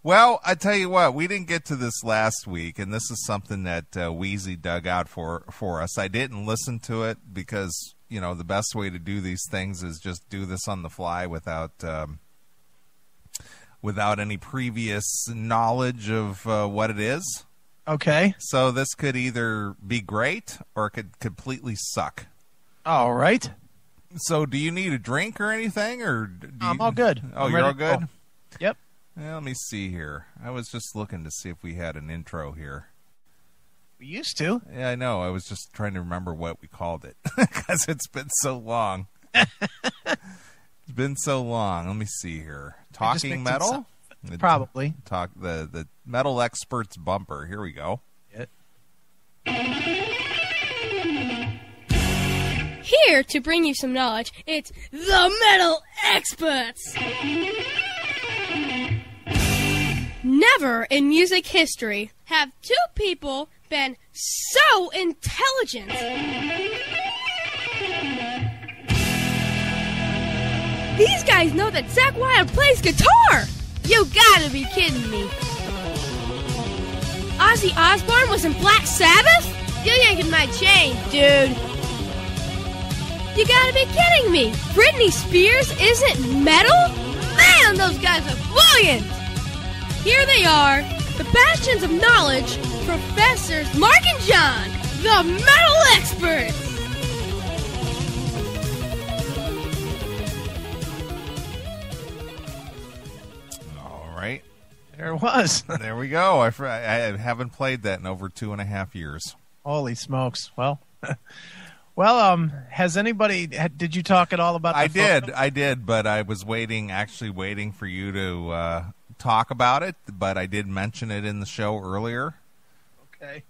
Well, I tell you what, we didn't get to this last week, and this is something that Wheezy dug out for us. I didn't listen to it because, you know, the best way to do these things is just do this on the fly without any previous knowledge of what it is. Okay. So this could either be great or it could completely suck. All right. So do you need a drink or anything? Or I'm all good. Oh, you're all good? Yep. Well, let me see here. I was just looking to see if we had an intro here. We used to. Yeah, I know. I was just trying to remember what we called it because it's been so long. It's been so long. Let me see here. Talking metal? Probably. The metal experts bumper. Here we go. Here to bring you some knowledge, it's the Metal Experts! Never in music history have two people been so intelligent. These guys know that Zakk Wylde plays guitar! You gotta be kidding me. Ozzy Osbourne was in Black Sabbath? You're yanking my chain, dude. You gotta be kidding me! Britney Spears isn't metal? Man, those guys are brilliant! Here they are, the bastions of knowledge, Professors Mark and John, the Metal Experts! All right. There it was. There we go. I haven't played that in over 2.5 years. Holy smokes. Well... Well, has anybody? Did you talk at all about? I did, but I was waiting for you to talk about it. But I did mention it in the show earlier. Okay,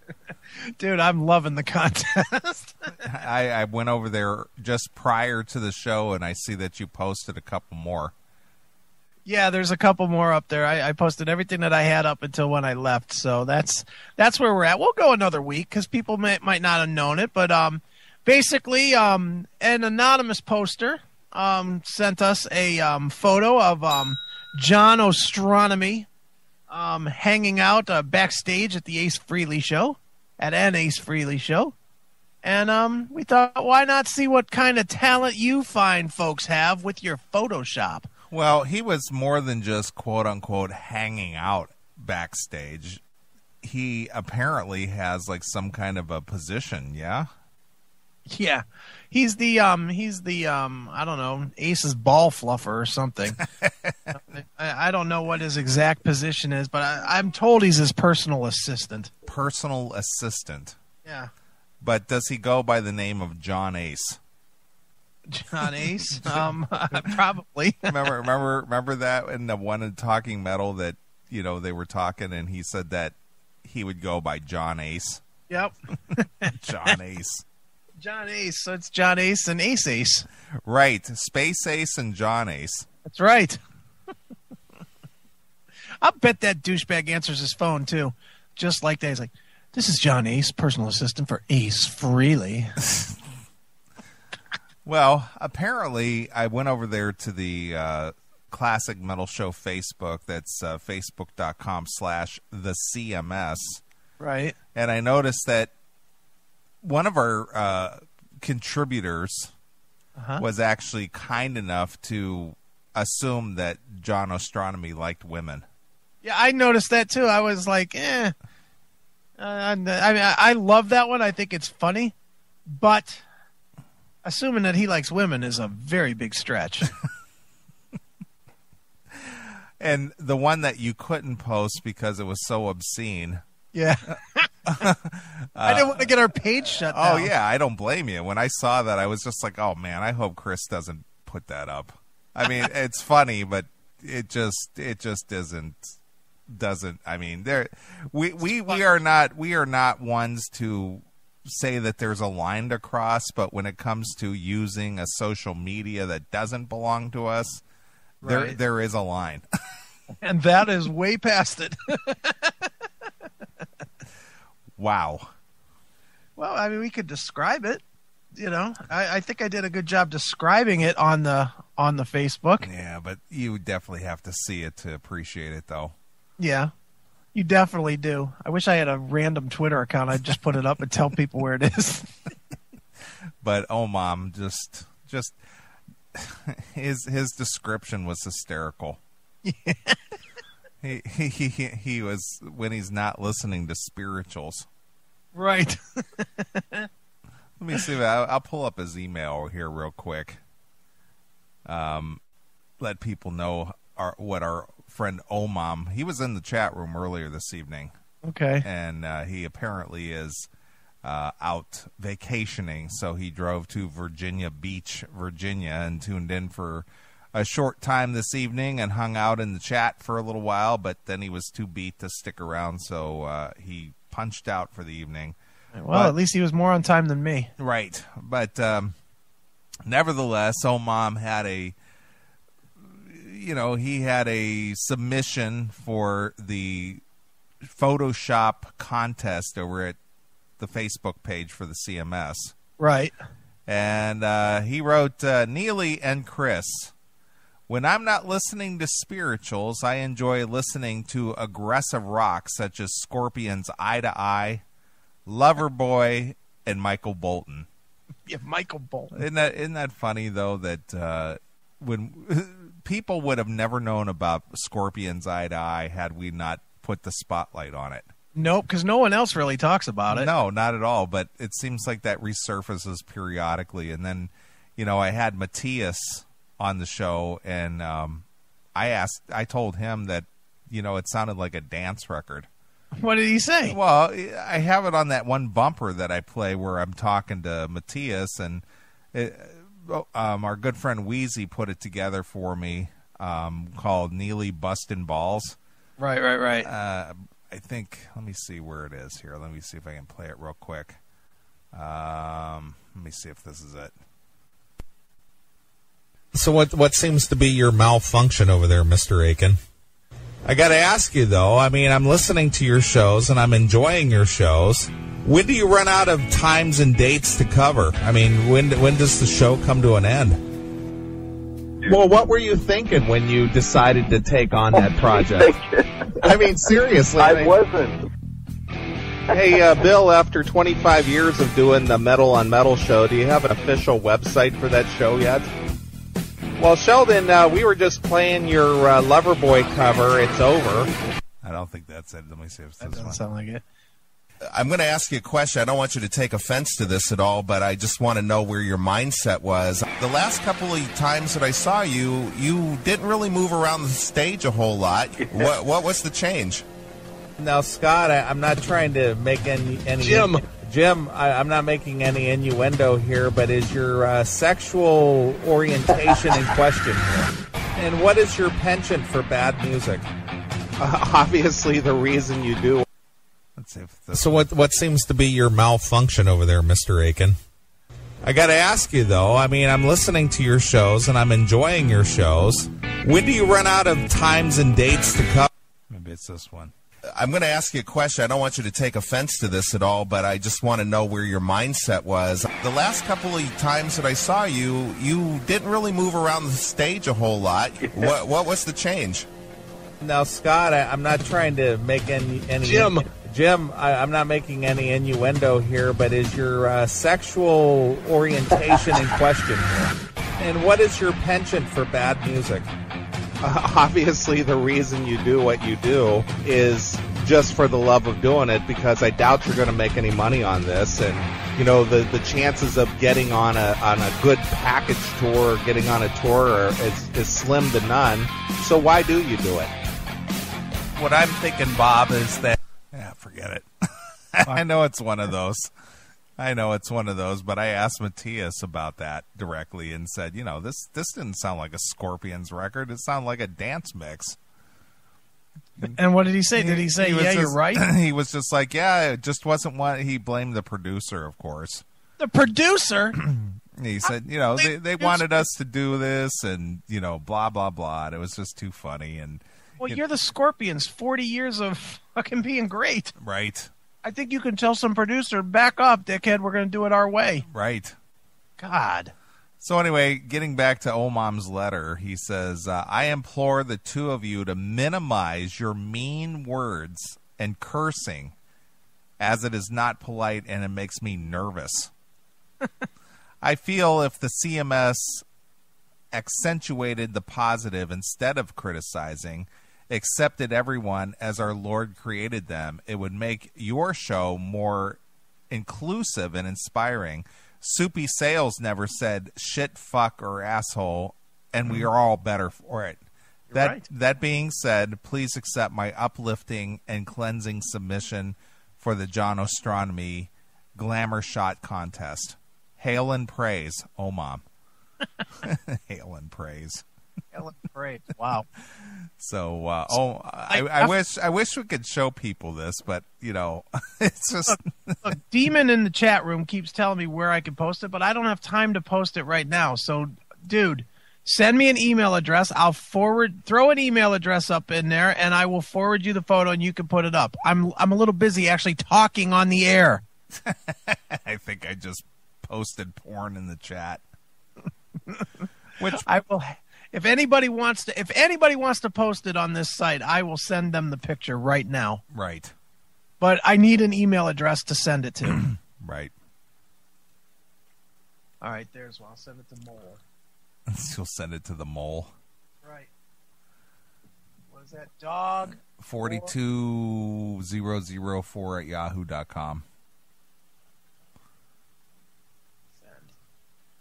dude, I'm loving the contest. I went over there just prior to the show, and I see that you posted a couple more. Yeah, there's a couple more up there. I posted everything that I had up until when I left, so that's where we're at. We'll go another week because people might not have known it, but basically, an anonymous poster sent us a photo of John Ostronomy hanging out backstage at the Ace Frehley show, at an Ace Frehley show. And we thought, why not see what kind of talent you fine folks have with your Photoshop? Well, he was more than just quote-unquote hanging out backstage. He apparently has like some kind of a position, yeah? Yeah, he's the I don't know, Ace's ball fluffer or something. I don't know what his exact position is, but I'm told he's his personal assistant. Personal assistant. Yeah. But does he go by the name of John Ace? John Ace? Probably. remember that in the one in Talking Metal that, you know, they were talking and he said that he would go by John Ace. Yep. John Ace. John Ace, so it's John Ace and Ace Ace. Right, Space Ace and John Ace. That's right. I'll bet that douchebag answers his phone, too. Just like that. He's like, this is John Ace, personal assistant for Ace Frehley. Well, apparently I went over there to the Classic Metal Show Facebook. That's facebook.com/thecms. Right. And I noticed that one of our contributors was actually kind enough to assume that John Ostronomy liked women. Yeah, I noticed that too. I was like, I love that one. I think it's funny. But assuming that he likes women is a very big stretch. And the one that you couldn't post because it was so obscene. Yeah. I didn't want to get our page shut down. Oh, yeah, I don't blame you. When I saw that, I was just like, oh, man, I hope Chris doesn't put that up. I mean, it's funny, but it just doesn't. I mean, we are not ones to say that there's a line to cross, but when it comes to using a social media that doesn't belong to us, right, there is a line. And that is way past it. Wow. Well, I mean, we could describe it. You know, I think I did a good job describing it on the Facebook. Yeah, but you definitely have to see it to appreciate it, though. Yeah, you definitely do. I wish I had a random Twitter account. I'd just put it up and tell people where it is. But Mom, just his description was hysterical. Yeah. He was when he's not listening to spirituals. Right. Let me see. I'll pull up his email here real quick. Let people know what our friend Omam. He was in the chat room earlier this evening. Okay. And he apparently is out vacationing, so he drove to Virginia Beach, Virginia, and tuned in for a short time this evening and hung out in the chat for a little while, but then he was too beat to stick around, so he punched out for the evening. Well, at least he was more on time than me. Right. But nevertheless, Omam had he had a submission for the Photoshop contest over at the Facebook page for the CMS. Right. And he wrote, Neeley and Chris, when I'm not listening to spirituals, I enjoy listening to aggressive rock such as Scorpions' Eye to Eye, Loverboy, and Michael Bolton. Yeah, Michael Bolton. Isn't that funny, though, that when people would have never known about Scorpions' Eye to Eye had we not put the spotlight on it. Nope, because no one else really talks about it. No, not at all, but it seems like that resurfaces periodically. And then, I had Matthias on the show, and I told him that, it sounded like a dance record. What did he say? Well, I have it on that one bumper that I play where I'm talking to Matthias, and our good friend Wheezy put it together for me, called Neeley Bustin' Balls. Right. I think, let me see where it is here. Let me see if I can play it real quick. Let me see if this is it. So what seems to be your malfunction over there, Mr. Akin? I got to ask you, though, I'm listening to your shows, and I'm enjoying your shows. When do you run out of times and dates to cover? When does the show come to an end? Well, what were you thinking when you decided to take on that project? Seriously. I wasn't. Hey, Bill, after 25 years of doing the Metal on Metal show, do you have an official website for that show yet? Well, Sheldon, we were just playing your Loverboy cover. It's over. I don't think that's it. Let me see if it's this one. That doesn't sound like it. I'm going to ask you a question. I don't want you to take offense to this at all, but I just want to know where your mindset was. The last couple of times that I saw you, you didn't really move around the stage a whole lot. What was the change? Now, Scott, I'm not trying to make any Jim, I'm not making any innuendo here, but is your sexual orientation in question here? And what is your penchant for bad music? Obviously, the reason you do. Let's see if this so what seems to be your malfunction over there, Mr. Akin? I got to ask you, though, I'm listening to your shows, and I'm enjoying your shows. When do you run out of times and dates to cover? Maybe it's this one. I'm going to ask you a question. I don't want you to take offense to this at all, but I just want to know where your mindset was. The last couple of times that I saw you, you didn't really move around the stage a whole lot. What was the change? Now, Scott, I'm not trying to make any Jim, I'm not making any innuendo here, but is your sexual orientation in question here? And what is your penchant for bad music? Obviously, the reason you do what you do is just for the love of doing it, because I doubt you're going to make any money on this. And, the chances of getting on a good package tour or getting on a tour is slim to none. So why do you do it? What I'm thinking, Bob, is that... forget it. I know it's one of those. But I asked Matthias about that directly and said, this didn't sound like a Scorpions record. It sounded like a dance mix. And what did he say? Did he say, you're right? He was just like, yeah, it just wasn't one. He blamed the producer, of course. The producer? He said, they wanted us to do this and, blah, blah, blah. And it was just too funny. And well, you're the Scorpions, 40 years of fucking being great. Right. I think you can tell some producer, back up, dickhead, we're going to do it our way. Right. God. So anyway, getting back to Omam's letter, he says, I implore the two of you to minimize your mean words and cursing, as it is not polite and it makes me nervous. I feel if the CMS accentuated the positive instead of criticizing, accepted everyone as our Lord created them, it would make your show more inclusive and inspiring. Soupy Sales never said shit, fuck, or asshole, and we are all better for it. That being said, please accept my uplifting and cleansing submission for the John Ostronomy Glamour Shot Contest. Hail and praise, Omam. Hail and praise. Hail and praise. Wow. So, I wish we could show people this, but it's just. Look, Demon in the chat room keeps telling me where I can post it, but I don't have time to post it right now. So, dude, send me an email address. I'll throw an email address up in there, and I will forward you the photo, and you can put it up. I'm a little busy actually talking on the air. I think I just posted porn in the chat. Which I will. If anybody wants to post it on this site, I will send them the picture right now. Right. But I need an email address to send it to. Right. All right, there's one. I'll send it to Mole. You'll send it to the Mole. Right. What is that? Dog 42004 at yahoo.com.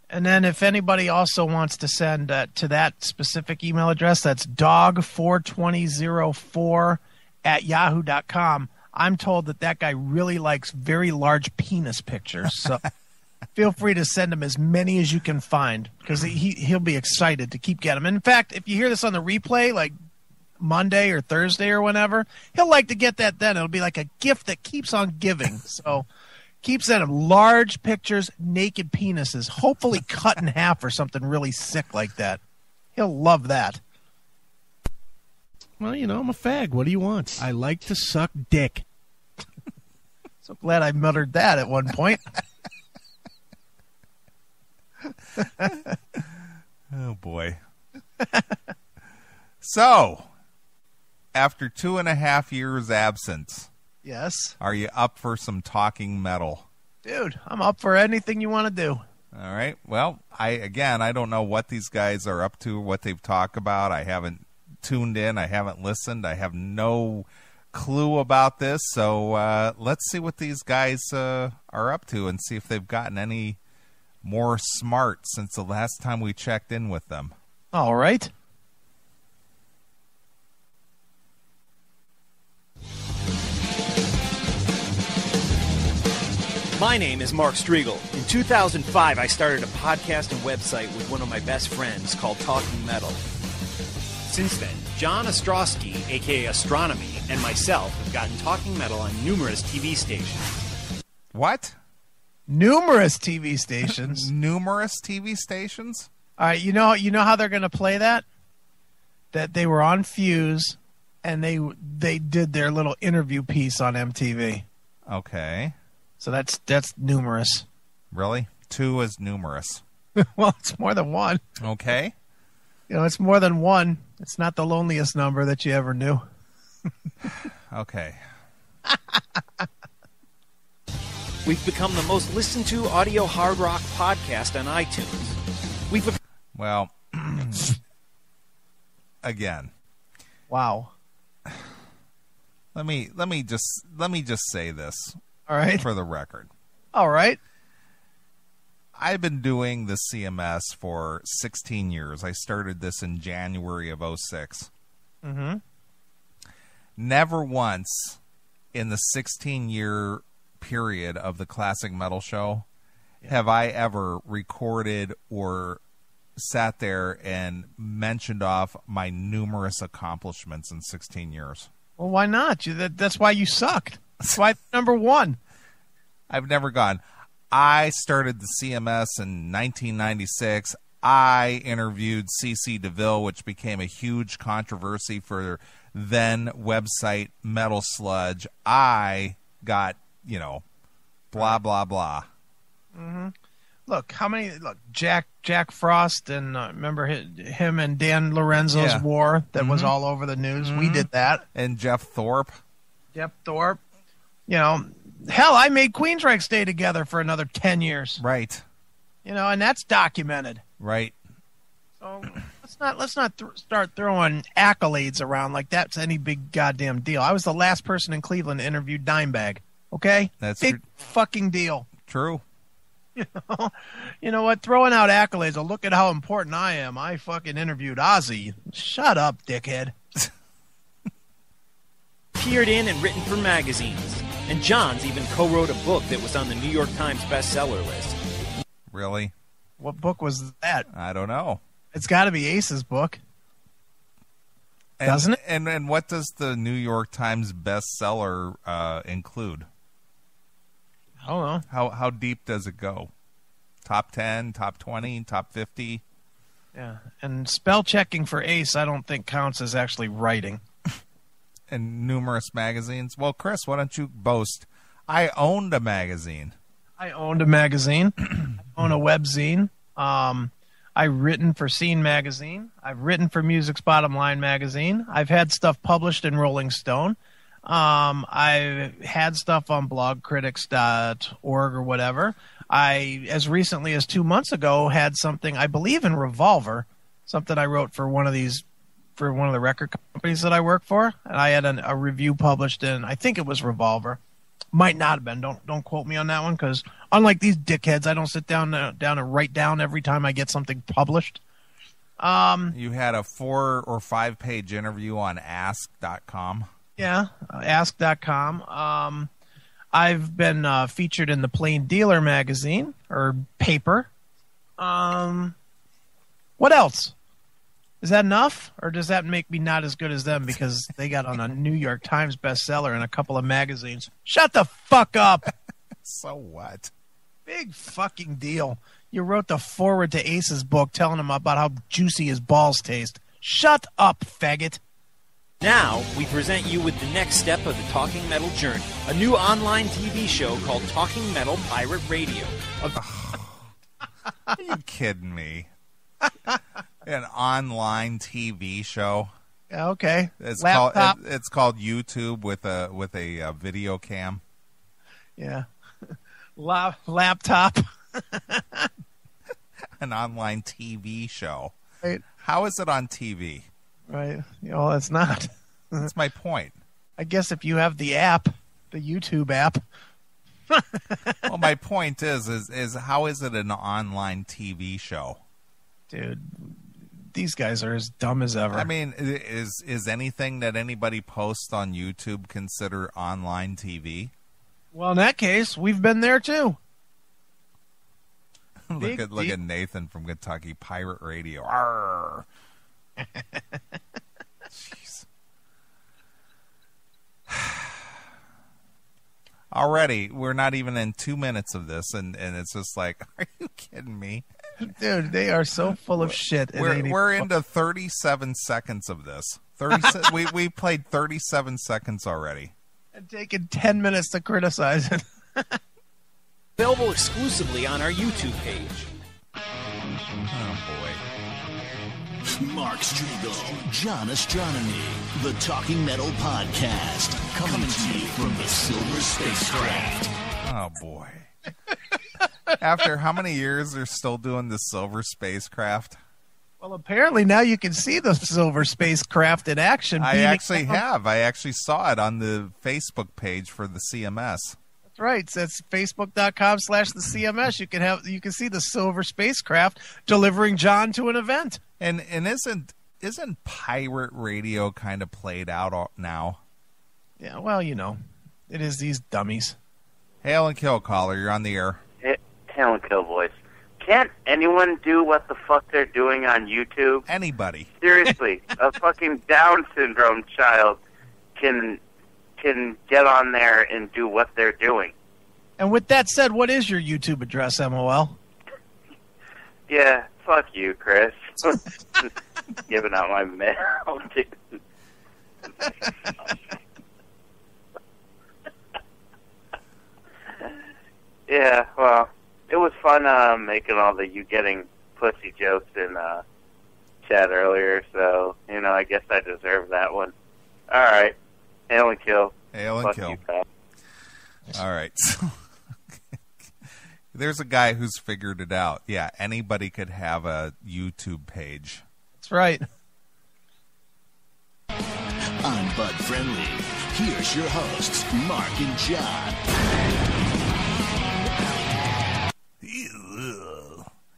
And then if anybody also wants to send to that specific email address, that's dog42004 at yahoo.com. I'm told that guy really likes very large penis pictures. So feel free to send him as many as you can find, because he'll be excited to keep getting them. In fact, if you hear this on the replay, like Monday or Thursday or whenever, he'll like to get that then. It'll be like a gift that keeps on giving. So keep sending him large pictures, naked penises, hopefully cut in half or something really sick like that. He'll love that. Well, I'm a fag. What do you want? I like to suck dick. So glad I muttered that at one point. Oh, boy. So, after 2.5 years absence, yes, are you up for some talking metal? Dude, I'm up for anything you want to do. All right. Well, I don't know what these guys are up to, what they've talked about. I haven't tuned in. I haven't listened. I have no clue about this. So let's see what these guys are up to and see if they've gotten any more smart since the last time we checked in with them. All right. My name is Mark Strigl. In 2005, I started a podcast and website with one of my best friends called Talking Metal. Since then, John Ostrowski, aka Ostronomy, and myself have gotten Talking Metal on numerous TV stations. What? Numerous TV stations. Numerous TV stations? All right, you know how they're going to play that? That they were on Fuse, and they did their little interview piece on MTV. Okay. So that's numerous. Really? 2 is numerous. Well, it's more than one. Okay. It's more than one. It's not the loneliest number that you ever knew. Okay. We've become the most listened to audio hard rock podcast on iTunes. Well, again. Wow. Let me just say this. All right. For the record. All right. I've been doing the CMS for 16 years. I started this in January of 2006. Mm-hmm. Never once in the 16-year period of the Classic Metal Show have I ever recorded or sat there and mentioned off my numerous accomplishments in 16 years. Well, why not? That's why you sucked. That's why number one. I've never gone. I started the CMS in 1996. I interviewed C.C. DeVille, which became a huge controversy for then website Metal Sludge. I got, blah, blah, blah. Mm-hmm. Look, how many? Look, Jack Frost, and remember him and Dan Lorenzo's war that was all over the news. We did that. And Jeff Thorpe. You know, hell, I made Queensryche stay together for another 10 years. Right. You know, and that's documented. Right. So let's not start throwing accolades around like that's any big goddamn deal. I was the last person in Cleveland to interview Dimebag. Okay, that's big fucking deal. True. You know what? Throwing out accolades. Oh, look at how important I am. I fucking interviewed Ozzy. Shut up, dickhead. Appeared in and written for magazines. And John's even co-wrote a book that was on the New York Times bestseller list. Really? What book was that? I don't know. It's got to be Ace's book. Doesn't it? And what does the New York Times bestseller include? I don't know. How deep does it go? Top 10, top 20, top 50? Yeah, and spell checking for Ace I don't think counts as actually writing. And numerous magazines. Well, Chris, why don't you boast? I owned a magazine. I owned a magazine. I own a webzine. I've written for Scene magazine. I've written for Music's Bottom Line magazine. I've had stuff published in Rolling Stone. I've had stuff on blogcritics.org or whatever. I, as recently as 2 months ago, had something, I believe in Revolver, something I wrote for one of the record companies that I work for. And I had a review published in, I think it was Revolver. Might not have been. Don't quote me on that one, because unlike these dickheads, I don't sit down and write down every time I get something published. You had a 4 or 5 page interview on ask.com. Yeah, ask.com. I've been featured in the Plain Dealer magazine, or paper. What else? Is that enough? Or does that make me not as good as them because they got on a New York Times bestseller and a couple of magazines? Shut the fuck up! So what? Big fucking deal. You wrote the foreword to Ace's book telling him about how juicy his balls taste. Shut up, faggot. Now, we present you with the next step of the Talking Metal journey, a new online TV show called Talking Metal Pirate Radio. Are you kidding me? An online TV show. Yeah, okay. It's Laptop. called YouTube with a video cam. Yeah. Laptop. An online TV show. Right. How is it on TV? Right. Well, it's not. That's my point. I guess if you have the app, the YouTube app. Well, my point is how is it an online TV show? Dude, these guys are as dumb as ever. I mean, is anything that anybody posts on YouTube considered online TV? Well, in that case, we've been there too. Look at Nathan from Kentucky, Pirate Radio. Arr. Jeez. Already, we're not even in 2 minutes of this, and it's just like, are you kidding me? Dude, they are so full of shit. We're into 37 seconds of this. We played 37 seconds already. And taken 10 minutes to criticize it. Available exclusively on our YouTube page. Oh, boy. Mark Strigl, John Ostronomy, the Talking Metal Podcast, coming to you from the Silver Spacecraft. Oh, boy. After how many years they're still doing the Silver Spacecraft? Well, apparently now you can see the Silver Spacecraft in action. I actually have. I actually saw it on the Facebook page for the CMS. That's right. It's facebook.com/the CMS. You can see the Silver Spacecraft delivering John to an event. And isn't pirate radio kind of played out now? Yeah, well, you know, it is these dummies. Hail and Kill caller, you're on the air. Hail and Kill voice. Can't anyone do what the fuck they're doing on YouTube? Anybody. Seriously, a fucking Down syndrome child can get on there and do what they're doing. And with that said, what is your YouTube address, MOL? Yeah, fuck you, Chris. Giving out my mail, dude. Yeah, well, it was fun fun making all the you getting pussy jokes in chat earlier, so, I guess I deserve that one. All right. Hail and kill. Hail and Fuck kill. you, pal. All right. So, there's a guy who's figured it out. Yeah, anybody could have a YouTube page. That's right. I'm Bud Friendly. Here's your hosts, Mark and John.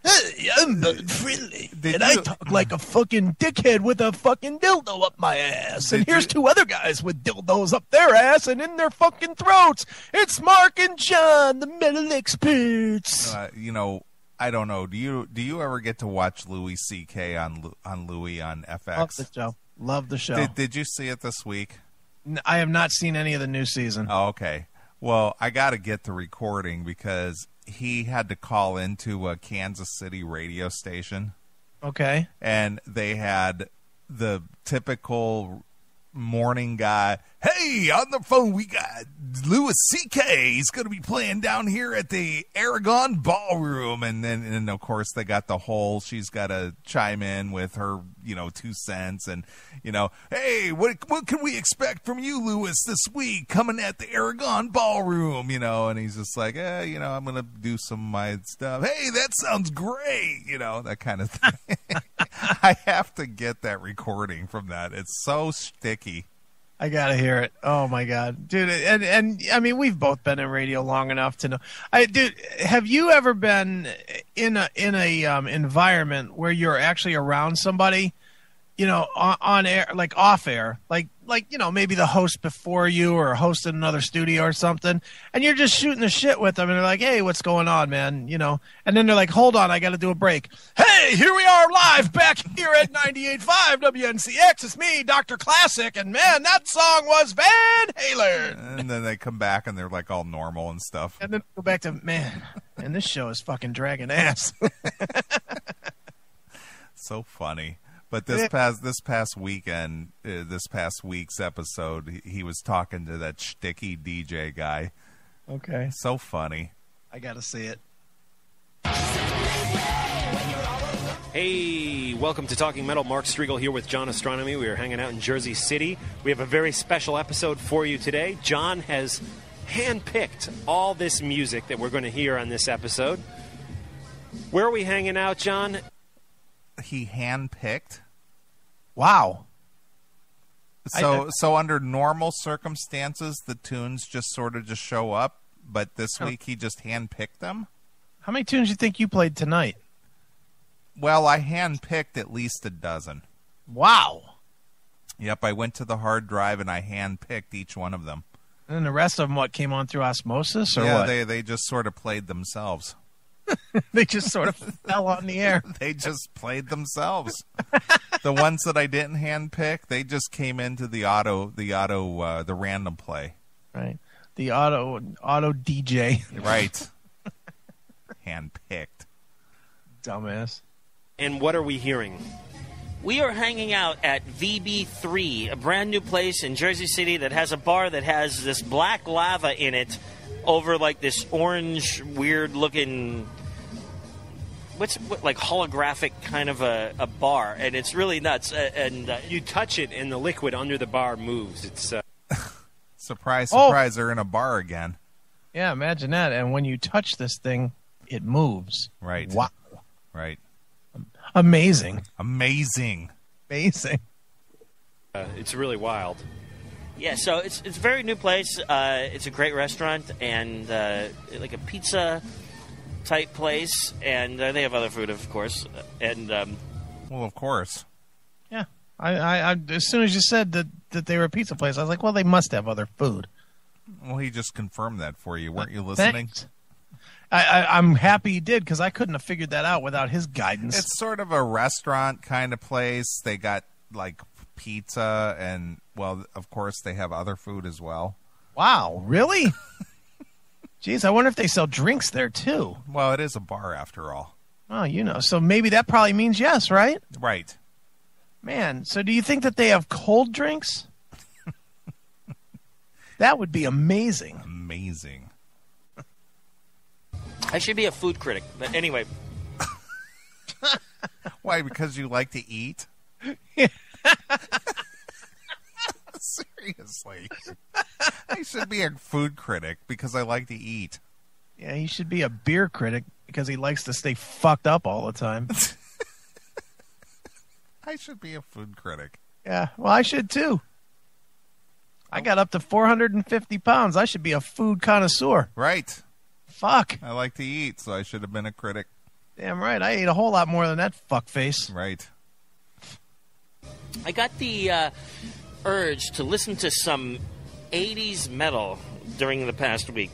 Hey, I'm Bud Friendly, and I talk like a fucking dickhead with a fucking dildo up my ass. And here's two other guys with dildos up their ass and in their fucking throats. It's Mark and John, the metal experts. I don't know. Do you ever get to watch Louis C.K. on Louis on FX? Love the show. Love the show. Did you see it this week? I have not seen any of the new season. Oh, okay. Well, I got to get the recording because he had to call into a Kansas City radio station. Okay. And they had the typical morning guy. Hey, on the phone we got Louis C.K. He's going to be playing down here at the Aragon Ballroom. And then of course, they got the whole, she's got to chime in with her, 2 cents. And, hey, what can we expect from you, Louis, this week coming at the Aragon Ballroom? And he's just like, I'm going to do some of my stuff. Hey, that sounds great. that kind of thing. I have to get that recording from that. It's so sticky. I gotta hear it. Oh my god, dude! And I mean, we've both been in radio long enough to know. Dude, have you ever been in a environment where you're actually around somebody, on air, like off air, like maybe the host before you or a host in another studio or something, and you're just shooting the shit with them, and they're like, "Hey, what's going on, man?" And then they're like, "Hold on, I got to do a break." Hey, here we are live back here at 98.5 WNCX. It's me, Dr. Classic, and man, that song was Van Halen. And then they come back and they're like all normal and stuff. And then go back to, man, and this show is fucking dragging ass. So funny. But this past weekend, this past week's episode, he was talking to that shticky DJ guy. Okay. So funny. I got to see it. Hey, welcome to Talking Metal. Mark Strigl here with John Ostronomy. We are hanging out in Jersey City. We have a very special episode for you today. John has handpicked all this music that we're going to hear on this episode. Where are we hanging out, John? He handpicked. Wow. So under normal circumstances, the tunes just sort of just show up, but this week he just handpicked them? How many tunes do you think you played tonight? Well, I handpicked at least a dozen. Wow. Yep, I went to the hard drive and I handpicked each one of them. And then the rest of them, what, came on through osmosis or what? Yeah, they just sort of played themselves. They just sort of fell on the air. They just played themselves. The ones that I didn't handpick, they just came into the random play. Right. The auto DJ. Right. Handpicked. Dumbass. And what are we hearing? We are hanging out at VB3, a brand new place in Jersey City that has a bar that has this black lava in it over like this orange, weird-looking, like holographic kind of a bar, and it's really nuts. And you touch it, and the liquid under the bar moves. It's surprise, surprise! They're in a bar again. Yeah, imagine that. And when you touch this thing, it moves. Right. Wow. Right. Amazing. Amazing. Amazing. It's really wild. Yeah, so it's a very new place. It's a great restaurant and like a pizza type place, and they have other food, of course. And well, of course. Yeah, I as soon as you said that they were a pizza place, I was like, well, they must have other food. Well, he just confirmed that for you. Weren't you listening? Thanks. I'm happy he did, because I couldn't have figured that out without his guidance. It's sort of a restaurant kind of place. They got like pizza and, well, of course they have other food as well. Wow, really? Jeez, I wonder if they sell drinks there too. Well, it is a bar after all. Oh, so maybe that probably means yes, right? Right. Man, so do you think that they have cold drinks? That would be amazing. Amazing. I should be a food critic. But anyway. Why? Because you like to eat? Seriously. I should be a food critic because I like to eat. Yeah, he should be a beer critic because he likes to stay fucked up all the time. I should be a food critic. Yeah, well, I should too. I got up to 450 pounds. I should be a food connoisseur. Right. Fuck. I like to eat, so I should have been a critic. Damn right. I ate a whole lot more than that fuckface. Right. I got the urge to listen to some 80s metal during the past week.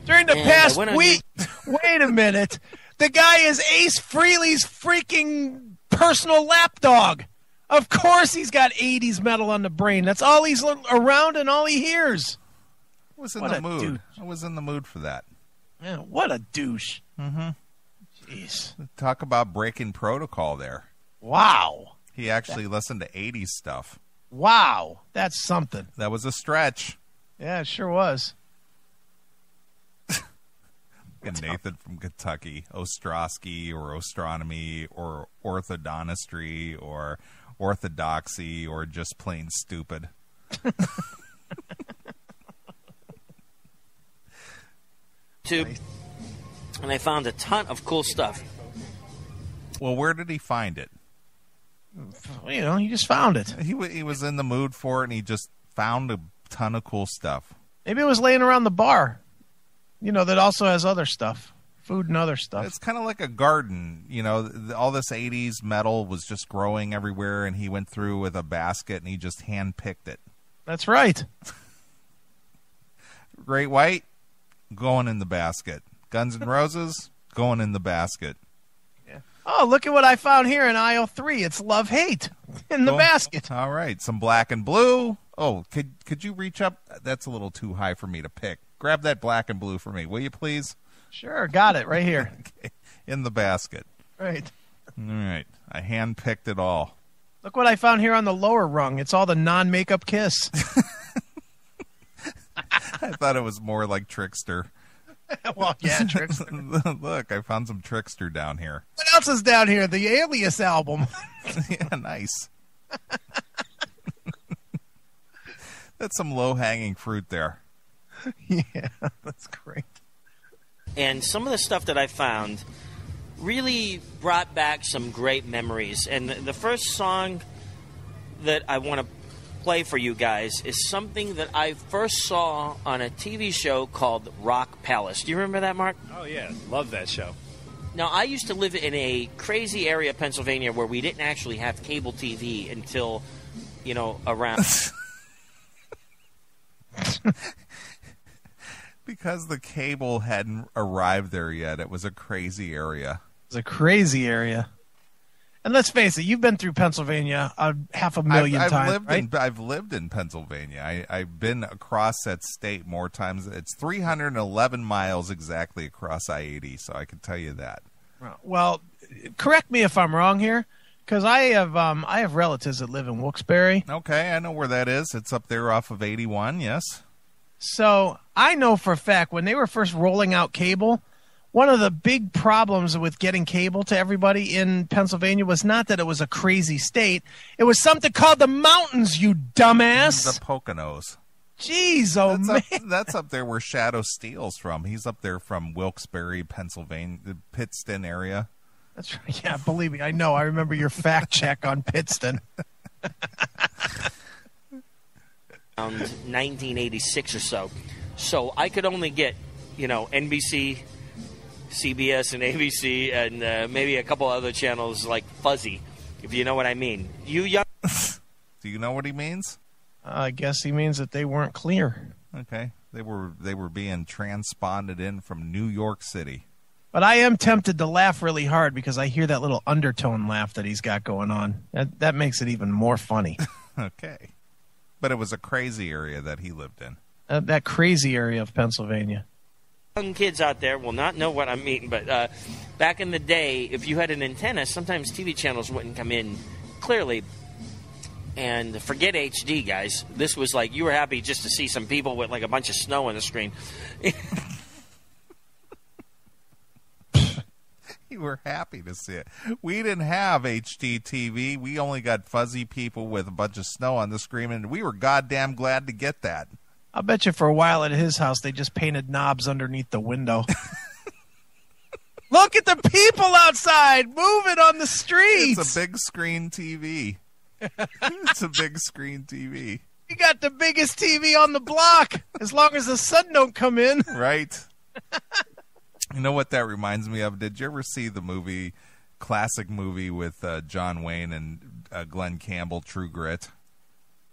During the past week? Wait a minute. The guy is Ace Frehley's freaking personal lapdog. Of course he's got 80s metal on the brain. That's all he's around and all he hears. I was in the mood. Douche. I was in the mood for that. Yeah, what a douche. Mm-hmm. Jeez. Talk about breaking protocol there. Wow. He actually listened to 80s stuff. Wow. That's something. That was a stretch. Yeah, it sure was. And Nathan from Kentucky, Ostrowski or Ostronomy or orthodontistry or orthodoxy or just plain stupid. And I found a ton of cool stuff. Well, where did he find it? You know, he just found it. He was in the mood for it, and he just found a ton of cool stuff. Maybe it was laying around the bar. You know, that also has other stuff. Food and other stuff. It's kind of like a garden. You know, all this 80s metal was just growing everywhere, and he went through with a basket, and he just hand-picked it. That's right. Great White, going in the basket. Guns N' Roses, going in the basket. Yeah. Oh, look at what I found here in aisle 3. It's love-hate in the basket. All right. Some Black and Blue. Oh, could you reach up? That's a little too high for me to pick. Grab that Black and Blue for me, will you please? Sure, got it right here. Okay. In the basket. Right. All right. I hand-picked it all. Look what I found here on the lower rung. It's all the non-makeup Kiss. I thought it was more like Trickster. Well, yeah, Trickster. Look, I found some Trickster down here. What else is down here? The Alias album. Yeah, nice. That's some low-hanging fruit there. Yeah, that's great. And some of the stuff that I found really brought back some great memories. And the first song that I want to play for you guys is something that I first saw on a TV show called Rock Palace. Do you remember that, Mark? Oh, yeah. Love that show. Now, I used to live in a crazy area of Pennsylvania where we didn't actually have cable TV until, you know, around... Because the cable hadn't arrived there yet. It was a crazy area. It's a crazy area. And let's face it, you've been through Pennsylvania 500,000 times, right? I've lived in Pennsylvania. I've been across that state more times. It's 311 miles exactly across I-80, so I can tell you that. Well, correct me if I'm wrong here, because I have relatives that live in Wilkes-Barre. Okay, I know where that is. It's up there off of 81, yes. So I know for a fact when they were first rolling out cable, one of the big problems with getting cable to everybody in Pennsylvania was not that it was a crazy state. It was something called the mountains, you dumbass. The Poconos. Jeez, man. That's up there where Shadow Steele's from. He's up there from Wilkes-Barre, Pennsylvania, the Pittston area. That's right. Yeah, believe me, I know. I remember your fact check on Pittston. Around 1986 or so. So I could only get, you know, NBC, CBS, and ABC, and maybe a couple other channels like fuzzy, if you know what I mean. You young... Do you know what he means? I guess he means that they weren't clear. Okay. They were being transponded in from New York City. But I am tempted to laugh really hard because I hear that little undertone laugh that he's got going on. That makes it even more funny. Okay. But it was a crazy area that he lived in. That crazy area of Pennsylvania. Young kids out there will not know what I mean, but back in the day, if you had an antenna, sometimes TV channels wouldn't come in clearly. And forget HD, guys. This was like you were happy just to see some people with like a bunch of snow on the screen. We were happy to see it. We didn't have HD TV. We only got fuzzy people with a bunch of snow on the screen, and we were goddamn glad to get that. I'll bet you for a while at his house they just painted knobs underneath the window. Look at the people outside moving on the streets. It's a big screen TV. It's a big screen TV. You got the biggest TV on the block, as long as the sun don't come in. Right. You know what that reminds me of? Did you ever see the classic movie with John Wayne and Glenn Campbell, True Grit?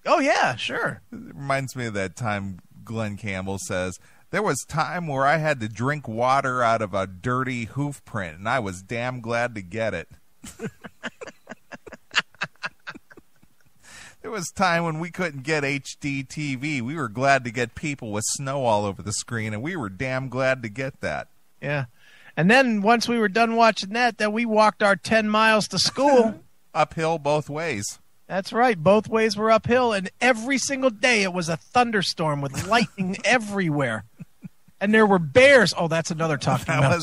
Oh, yeah, sure. It reminds me of that time Glenn Campbell says, there was time where I had to drink water out of a dirty hoof print, and I was damn glad to get it. There was time when we couldn't get HD TV. We were glad to get people with snow all over the screen, and we were damn glad to get that. Yeah. And then once we were done watching that, then we walked our 10 miles to school. Uphill both ways. That's right. Both ways were uphill, and every single day it was a thunderstorm with lightning everywhere. And there were bears. Oh, that's another talking about.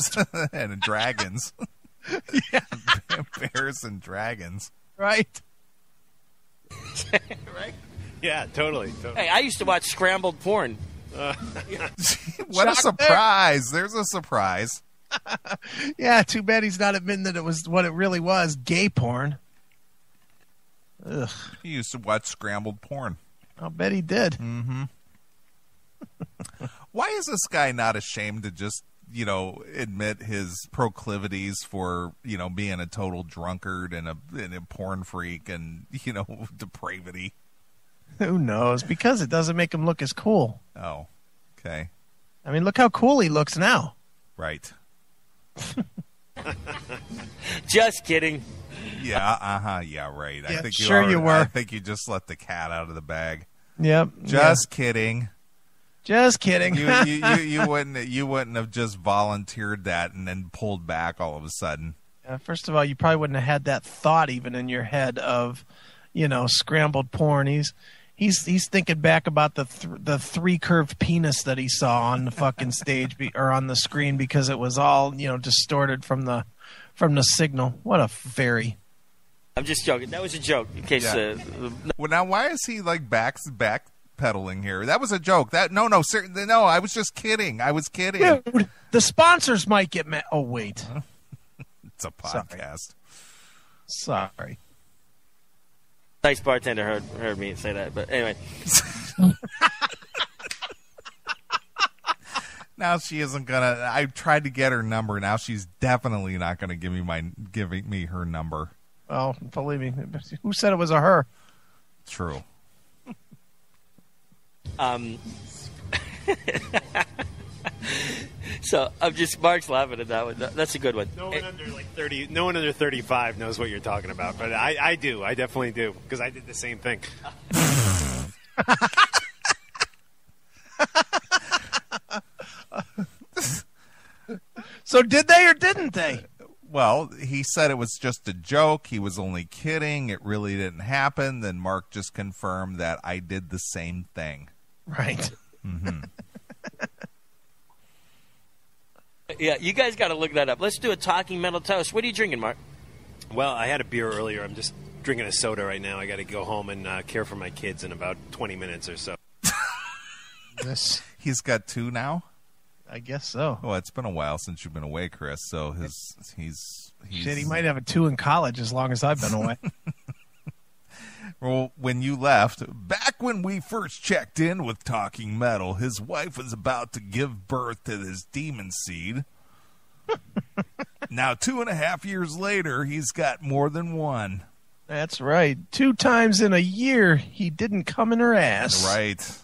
And dragons. Yeah. Bears and dragons. Right. Right? Yeah, totally. Hey, I used to watch scrambled porn. What a surprise. There's a surprise. Yeah, too bad he's not admitting that it was what it really was, gay porn. Ugh. He used to watch scrambled porn. I'll bet he did. Mm-hmm. Why is this guy not ashamed to just, admit his proclivities for, being a total drunkard and a porn freak and, depravity? Who knows? Because it doesn't make him look as cool. Oh, okay. I mean, look how cool he looks now. Right. Just kidding. Yeah, yeah, right. Yeah, I think you were. I think you just let the cat out of the bag. Yep. Just kidding. Just kidding. You wouldn't have just volunteered that and then pulled back all of a sudden. First of all, you probably wouldn't have had that thought even in your head of, scrambled porn. He's thinking back about the three curved penis that he saw on the fucking stage or on the screen because it was all distorted from the signal. What a fairy. I'm just joking. That was a joke. In case. Yeah. Well, now why is he like backpedaling here? That was a joke. No. I was just kidding. I was kidding. Dude, the sponsors might get mad. Oh wait, it's a podcast. Sorry. Nice bartender heard me say that, but anyway. Now she isn't gonna. I tried to get her number. Now she's definitely not gonna give me her number. Well, believe me, who said it was a her? True. So I'm just Mark's laughing at that one. That's a good one. No one under 30. No one under 35 knows what you're talking about, but I do. I definitely do because I did the same thing. So did they or didn't they? Well, he said it was just a joke. He was only kidding. It really didn't happen. Then Mark just confirmed that I did the same thing. Right. Mm-hmm. Yeah, you guys got to look that up. Let's do a talking metal toast. What are you drinking, Mark? Well, I had a beer earlier. I'm just drinking a soda right now. I got to go home and care for my kids in about 20 minutes or so. He's got two now? I guess so. Well, it's been a while since you've been away, Chris. So he's shit. He might have a 2 in college as long as I've been away. Well, when you left, back when we first checked in with Talking Metal, his wife was about to give birth to this demon seed. Now, 2.5 years later, he's got more than one. That's right. 2 times in a year, he didn't come in her ass. Right.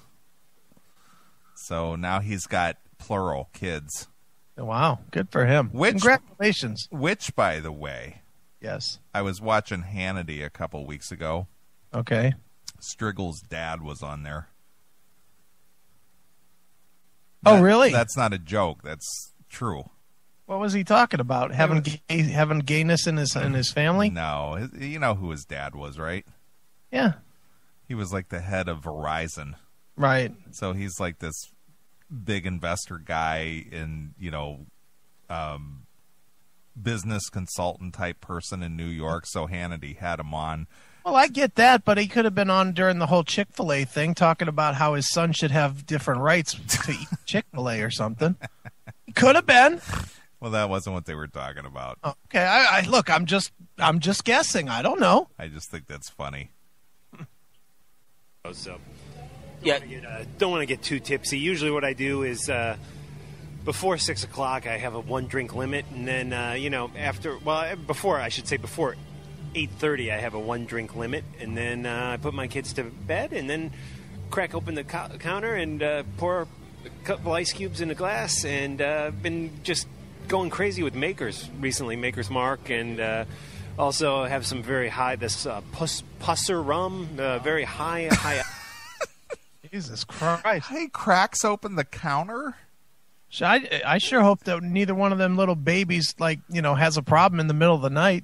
So now he's got plural kids. Wow, good for him. Congratulations. Which, by the way, yes, I was watching Hannity a couple weeks ago. Okay. Strigl's dad was on there. Oh, really? That's not a joke. That's true. What was he talking about? Having gayness in his family? No. You know who his dad was, right? Yeah. He was like the head of Verizon. Right. So he's like this big investor guy in, business consultant type person in New York, so Hannity had him on. Well, I get that, but he could have been on during the whole Chick-fil-A thing, talking about how his son should have different rights to eat Chick-fil-A or something. He could have been. Well, that wasn't what they were talking about. Okay, I look, I'm just guessing. I don't know. I just think that's funny. So, Yeah. don't want to get too tipsy. Usually what I do is before 6 o'clock I have a 1-drink limit, and then, before 8:30 I have a 1-drink limit, and then I put my kids to bed, and then crack open the counter and pour a couple ice cubes in a glass, and been just going crazy with Makers recently, Maker's Mark, and also have some very high, Pusser rum, very high. Jesus Christ. He cracks open the counter? I sure hope that neither one of them little babies, has a problem in the middle of the night,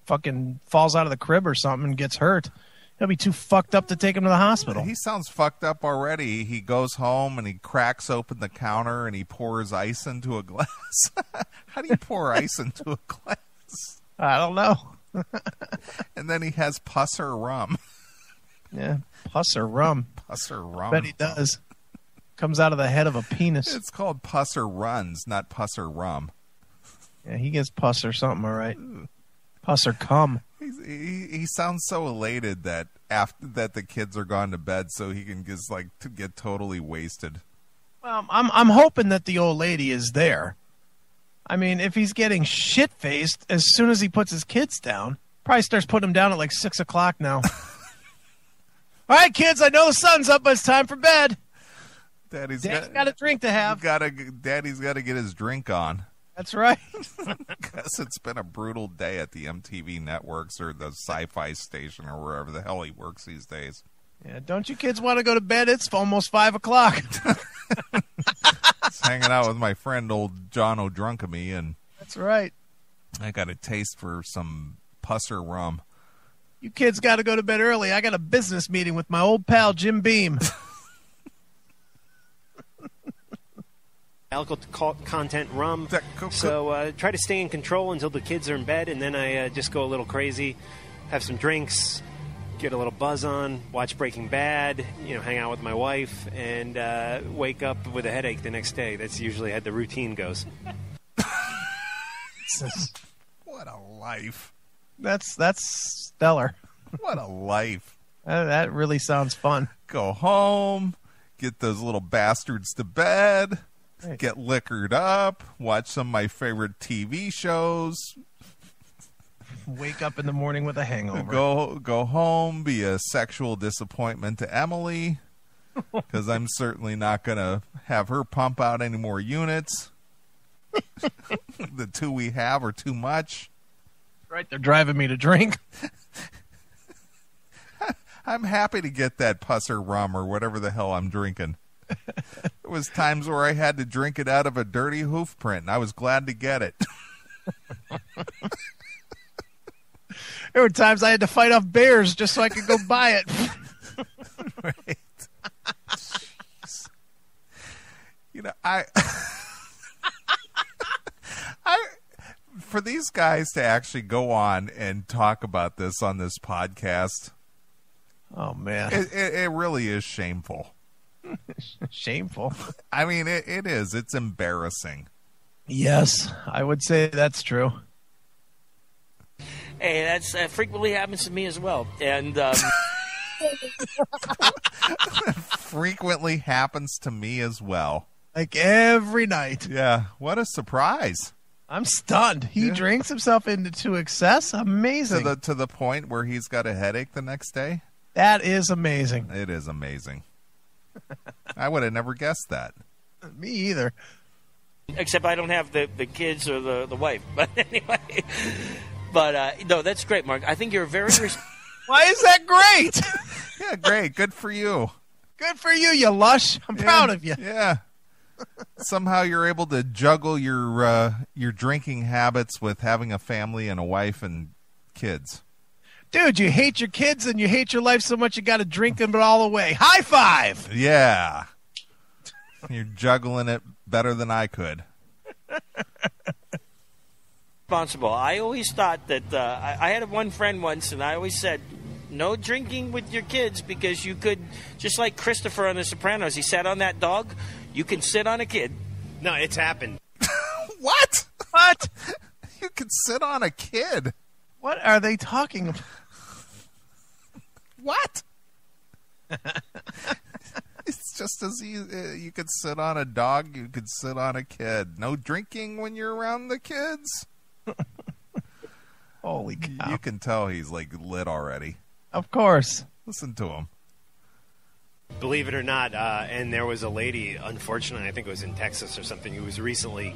fucking falls out of the crib or something and gets hurt. He'll be too fucked up to take him to the hospital. He sounds fucked up already. He goes home and he cracks open the counter and he pours ice into a glass. How do you pour ice into a glass? I don't know. And then he has Pusser rum. Yeah, Pusser rum. Pusser rum. Bet he does. Comes out of the head of a penis. It's called Pusser runs, not Pusser rum. Yeah, he gets pus or something, all right. Pus or cum. He sounds so elated that after that the kids are gone to bed, so he can just to get totally wasted. Well, I'm hoping that the old lady is there. I mean, if he's getting shit faced as soon as he puts his kids down, probably starts putting them down at 6 o'clock now. All right, kids, I know the sun's up, but it's time for bed. Daddy's got a drink to have. Daddy's got to get his drink on. That's right. Because it's been a brutal day at the MTV networks or the Sci-Fi station or wherever the hell he works these days. Yeah, don't you kids want to go to bed? It's almost 5 o'clock. Just hanging out with my friend old John O'Drunkamy, and that's right. I got a taste for some Pusser rum. You kids got to go to bed early. I got a business meeting with my old pal Jim Beam. Alcohol content rum. So try to stay in control until the kids are in bed, and then I just go a little crazy, have some drinks, get a little buzz on, watch Breaking Bad, hang out with my wife, and wake up with a headache the next day. That's usually how the routine goes. What a life. That's stellar. What a life. That really sounds fun. Go home, get those little bastards to bed. Right. Get liquored up, watch some of my favorite TV shows. Wake up in the morning with a hangover. Go home, be a sexual disappointment to Emily, because I'm certainly not going to have her pump out any more units. The 2 we have are too much. Right, they're driving me to drink. I'm happy to get that Pusser rum or whatever the hell I'm drinking. There was times where I had to drink it out of a dirty hoof print, and I was glad to get it. There were times I had to fight off bears just so I could go buy it. Right. For these guys to actually go on and talk about this on this podcast, oh man, it really is shameful. Shameful. I mean, it is. It's embarrassing. Yes, I would say that's true. Hey, that's frequently happens to me as well. And frequently happens to me as well. Like every night. Yeah. What a surprise. I'm stunned. He drinks himself into excess. Amazing. To the point where he's got a headache the next day. That is amazing. It is amazing. I would have never guessed that. Me either. Except I don't have the kids or the wife. But anyway. But, no, that's great, Mark. I think you're very... Why is that great? Yeah, great. Good for you. Good for you, you lush. I'm proud of you. Yeah. Somehow you're able to juggle your drinking habits with having a family and a wife and kids. Dude, you hate your kids and you hate your life so much you got to drink them all away. High five! Yeah. You're juggling it better than I could. responsible. I always thought that I had one friend once, and I always said, no drinking with your kids because you could, just like Christopher on The Sopranos, he sat on that dog. You can sit on a kid. No, it's happened. What? What? You can sit on a kid. What are they talking about? What? It's just as easy. You could sit on a dog. You could sit on a kid. No drinking when you're around the kids. Holy cow. You can tell he's like lit already. Of course. Listen to him. Believe it or not, and there was a lady, unfortunately, I think it was in Texas or something, who was recently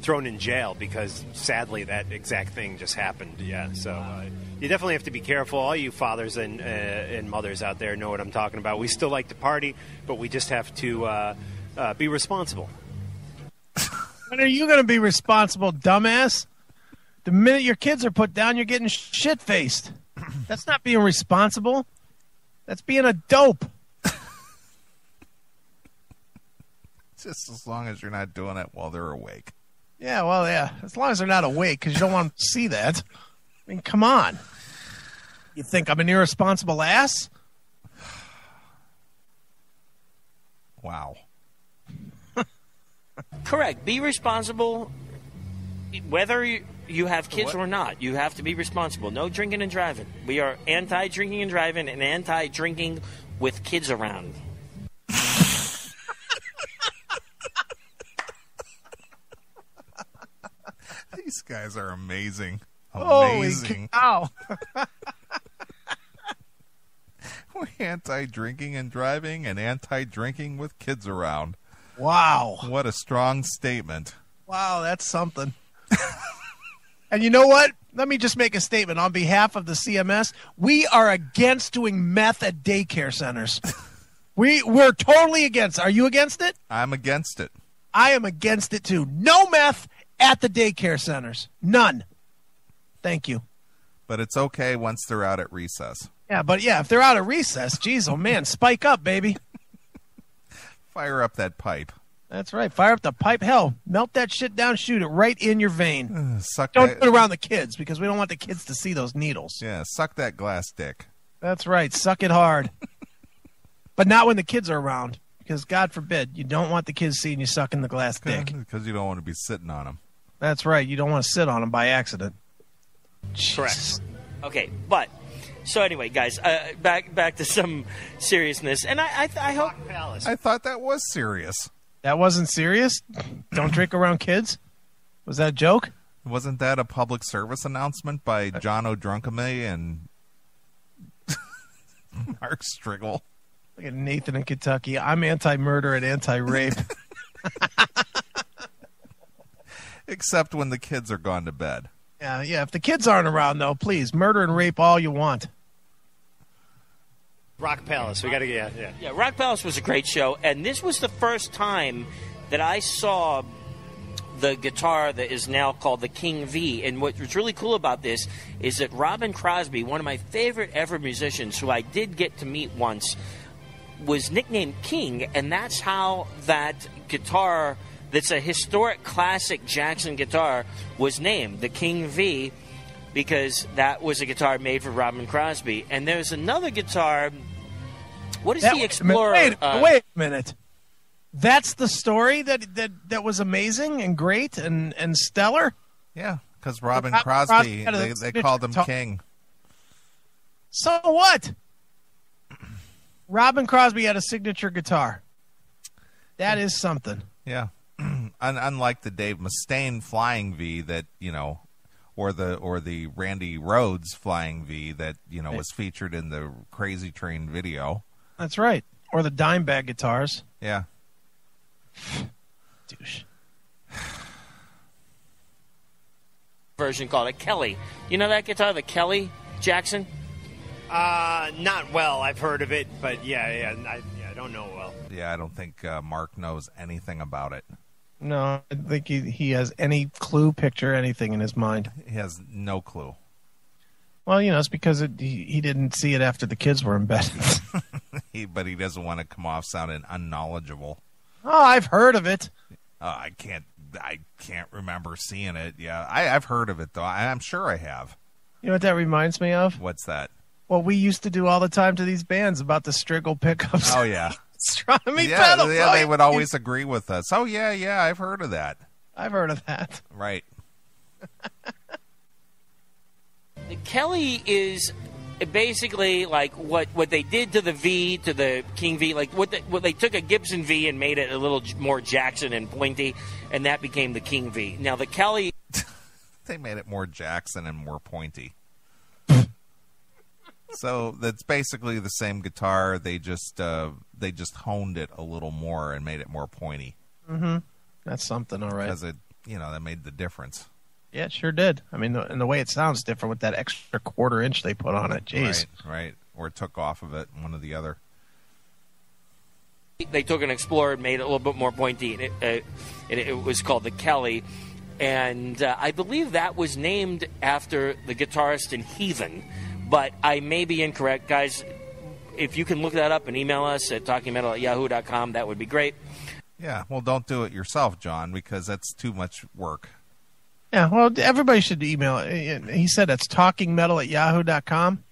thrown in jail because, sadly, that exact thing just happened. Yeah, so you definitely have to be careful. All you fathers and mothers out there know what I'm talking about. We still like to party, but we just have to be responsible. When are you going to be responsible, dumbass? The minute your kids are put down, you're getting shit-faced. That's not being responsible. That's being a dope. Just as long as you're not doing it while they're awake. Yeah, well, yeah. As long as they're not awake, because you don't want them to see that. I mean, come on. You think I'm an irresponsible ass? Wow. Correct. Be responsible, whether you have kids or not. You have to be responsible. No drinking and driving. We are anti-drinking and driving and anti-drinking with kids around. These guys are amazing. Holy cow. We're anti-drinking and driving and anti-drinking with kids around. Wow. What a strong statement. Wow, that's something. And you know what? Let me just make a statement on behalf of the CMS. We are against doing meth at daycare centers. We're totally against. Are you against it? I'm against it. I am against it too. No meth at the daycare centers. None. Thank you. But it's okay once they're out at recess. Yeah, but yeah, if they're out of recess, geez, oh man, spike up, baby. Fire up that pipe. That's right. Fire up the pipe. Hell, melt that shit down, shoot it right in your vein. Suck Don't that, do it around the kids because we don't want the kids to see those needles. Yeah, suck that glass dick. That's right. Suck it hard. But not when the kids are around because, God forbid, you don't want the kids seeing you sucking the glass dick. Because you don't want to be sitting on them. That's right. You don't want to sit on them by accident. Correct. Okay, but so anyway, guys, back to some seriousness, and I hope. I thought that was serious. That wasn't serious? Don't drink around kids? Was that a joke? Wasn't that a public service announcement by John O'Drunkamy and Mark Strigl? Look at Nathan in Kentucky. I'm anti-murder and anti-rape. Except when the kids are gone to bed. Yeah. If the kids aren't around, though, please, murder and rape all you want. Rock Palace. We got to get Yeah, Rock Palace was a great show, and this was the first time that I saw the guitar that is now called the King V. And what was really cool about this is that Robin Crosby, one of my favorite ever musicians, who I did get to meet once, was nicknamed King, and that's how that guitar that's a historic classic Jackson guitar was named, the King V, because that was a guitar made for Robin Crosby. And there's another guitar. What is the Explorer? Wait a minute. That's the story that was amazing and great and stellar? Yeah, because Robin Crosby, they called him King. So what? Robin Crosby had a signature guitar. That is something. Yeah. Unlike the Dave Mustaine Flying V that, or the Randy Rhoads Flying V that, was featured in the Crazy Train video. That's right. Or the Dimebag guitars. Yeah. Douche. Version called a Kelly. You know that guitar, the Kelly Jackson? Not well. I've heard of it, but I don't know well. Yeah, I don't think Mark knows anything about it. No, I think he has any clue, picture, anything in his mind. He has no clue. Well, it's because he didn't see it after the kids were in bed. But he doesn't want to come off sounding unknowledgeable. Oh, I've heard of it. I can't I can't remember seeing it. Yeah, I've heard of it, though. I'm sure I have. You know what that reminds me of? What's that? What we used to do all the time to these bands about the Strigl pickups. Oh, yeah. Astronomy Yeah, pedals. yeah, they would always agree with us. Oh, yeah, I've heard of that. I've heard of that. Right. The Kelly is basically like what they did to the V, to the King V, like what they took a Gibson V and made it a little more Jackson and pointy, and that became the King V. Now the Kelly... They made it more Jackson and more pointy. So that's basically the same guitar. They just honed it a little more and made it more pointy. Mm-hmm. That's something, all right. Because that made the difference. Yeah, it sure did. I mean, and the way it sounds different with that extra quarter-inch they put on it. Jeez. Right. Or took off of it, one or the other. They took an Explorer and made it a little bit more pointy, and it was called the Kelly. And I believe that was named after the guitarist in Heathen. But I may be incorrect. Guys, if you can look that up and email us at talkingmetal@yahoo.com, that would be great. Yeah, well, don't do it yourself, John, because that's too much work. Yeah, well, everybody should email it. He said it's talkingmetal@yahoo.com.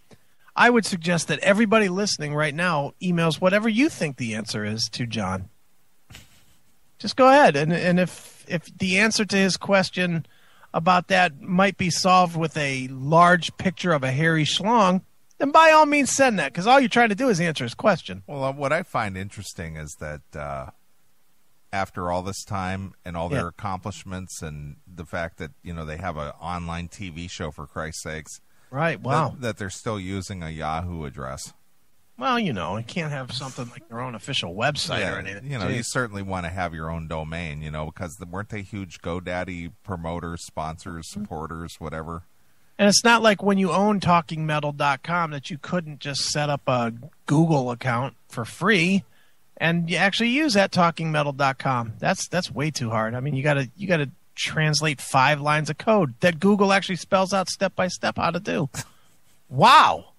I would suggest that everybody listening right now emails whatever you think the answer is to John. Just go ahead. And if the answer to his question about that might be solved with a large picture of a hairy schlong, then by all means send that, because all you're trying to do is answer his question. Well, what I find interesting is that after all this time and all their accomplishments and the fact that, they have an online TV show, for Christ's sakes. Right, wow. That they're still using a Yahoo address. Well, you can't have something like your own official website or anything. You certainly want to have your own domain, because weren't they huge GoDaddy promoters, sponsors, supporters, whatever? And it's not like when you own TalkingMetal.com that you couldn't just set up a Google account for free and you actually use that TalkingMetal.com. That's way too hard. I mean, you gotta translate 5 lines of code that Google actually spells out step by step how to do. Wow.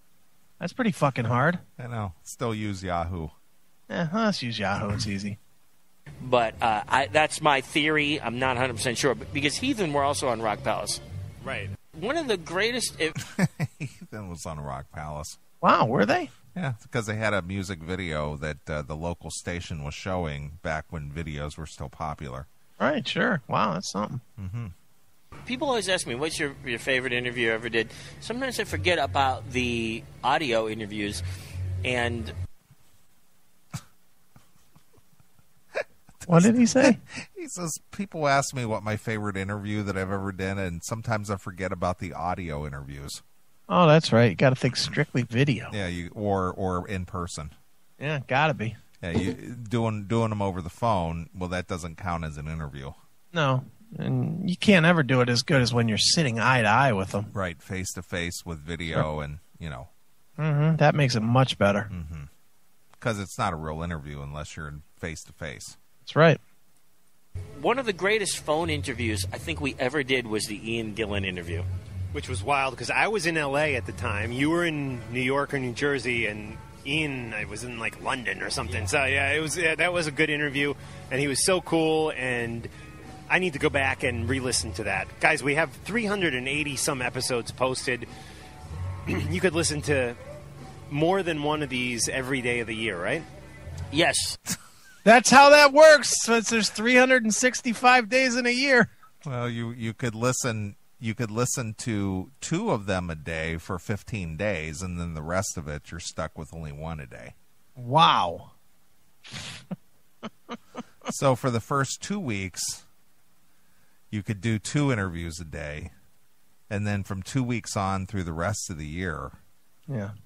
That's pretty fucking hard. I know. Still use Yahoo. Let's use Yahoo. It's easy. But that's my theory. I'm not 100% sure. But because Heathen were also on Rock Palace. Right. One of the greatest... Heathen was on Rock Palace. Wow, were they? Yeah, because they had a music video that the local station was showing back when videos were still popular. Right, sure. Wow, that's something. Mm-hmm. People always ask me, what's your favorite interview you ever did? Sometimes I forget about the audio interviews, and... What did he say? He says, people ask me what my favorite interview that I've ever done, and sometimes I forget about the audio interviews. Oh, that's right. You got to think strictly video. Yeah, or in person. Yeah, got to be. Yeah, you doing them over the phone, well, that doesn't count as an interview. No. And you can't ever do it as good as when you're sitting eye to eye with them. Right, face to face with video, and Mm-hmm. That makes it much better. Mm-hmm. Because it's not a real interview unless you're face to face. That's right. One of the greatest phone interviews I think we ever did was the Ian Gillan interview. Which was wild because I was in L.A. at the time. You were in New York or New Jersey, and Ian, I was in like London or something. Yeah. So yeah, that was a good interview, and he was so cool. And I need to go back and re-listen to that, guys. We have 380 some episodes posted. You could listen to more than one of these every day of the year, right? Yes. That's how that works. Since there's 365 days in a year. Well, you could listen. You could listen to 2 of them a day for 15 days, and then the rest of it, you're stuck with only 1 a day. Wow. So for the first 2 weeks, you could do 2 interviews a day, and then from 2 weeks on through the rest of the year,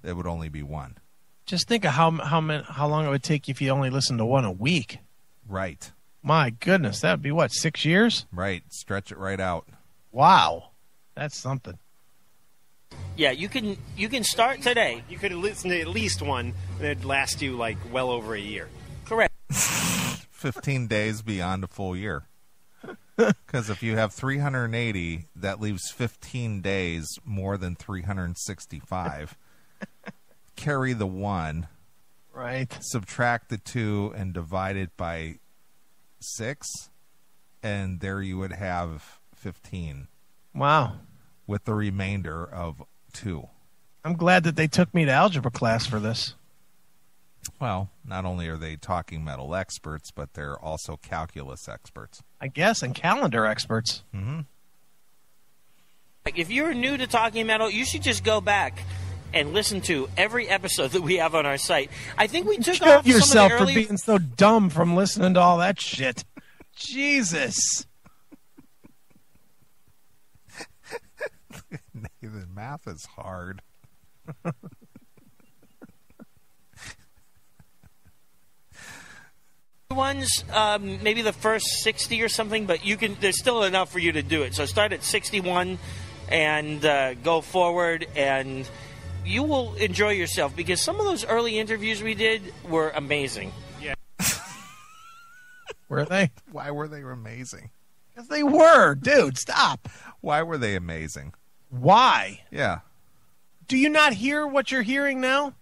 it would only be 1. Just think of how long it would take if you only listened to 1 a week. Right. My goodness, that would be what, 6 years? Right. Stretch it right out. Wow. That's something. Yeah, you can start today. You could listen to at least 1, and it'd last you like well over a year. Correct. 15 days beyond a full year. Because if you have 380, that leaves 15 days more than 365. Carry the 1. Right. Subtract the 2 and divide it by 6. and there you would have 15. Wow. With the remainder of 2. I'm glad that they took me to algebra class for this. Well, not only are they talking metal experts, but they're also calculus experts. I guess, and calendar experts. Mm-hmm. Like, if you're new to Talking Metal, you should just go back and listen to every episode that we have on our site. I think we took off yourself some of the for being so dumb from listening to all that shit. Jesus. Nathan, math is hard. ones, maybe the first 60 or something, but there's still enough for you to do it. So start at 61 and go forward, and you will enjoy yourself, because some of those early interviews we did were amazing. Yeah. Were they? Why were they amazing? Because they were. Dude, stop. Why were they amazing? Why? Yeah. Do you not hear what you're hearing now?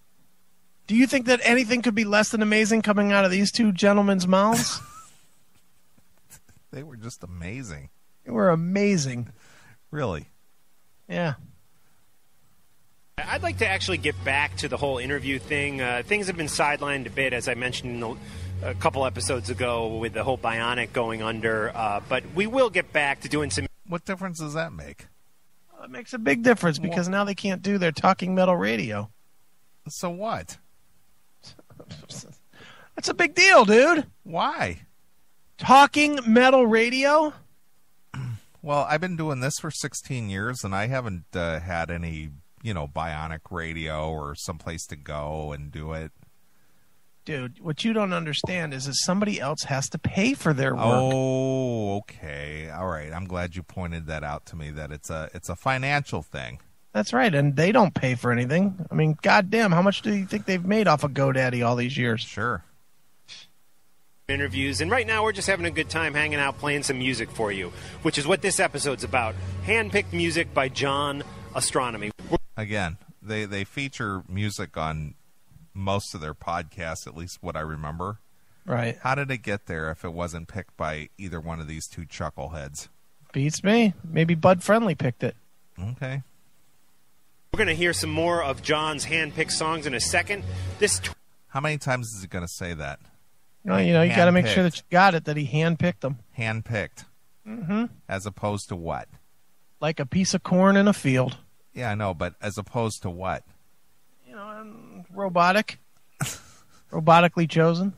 Do you think that anything could be less than amazing coming out of these two gentlemen's mouths? They were just amazing. They were amazing. Really? Yeah. I'd like to actually get back to the whole interview thing. Things have been sidelined a bit, as I mentioned a couple episodes ago, with the whole Bionic going under. But we will get back to doing some... What difference does that make? Well, it makes a big difference, because now they can't do their Talking Metal radio. So what? That's a big deal, dude. Why? Talking Metal radio? Well, I've been doing this for 16 years, and I haven't had any, bionic radio or someplace to go and do it. Dude, what you don't understand is that somebody else has to pay for their work. Oh, okay. All right. I'm glad you pointed that out to me, that it's a financial thing. That's right, and they don't pay for anything. I mean, goddamn, how much do you think they've made off of GoDaddy all these years? Sure. Interviews, and right now we're just having a good time hanging out, playing some music for you, which is what this episode's about. Hand-picked music by John Ostronomy. Again, they feature music on most of their podcasts, at least what I remember. Right. How did it get there if it wasn't picked by either one of these two chuckleheads? Beats me. Maybe Bud Friendly picked it. Okay. We're going to hear some more of John's hand-picked songs in a second. How many times is he going to say that? Well, you got to make sure that you got it, that he hand-picked them. Hand-picked. Mm-hmm. As opposed to what? Like a piece of corn in a field. Yeah, I know, but as opposed to what? Robotic. Robotically chosen.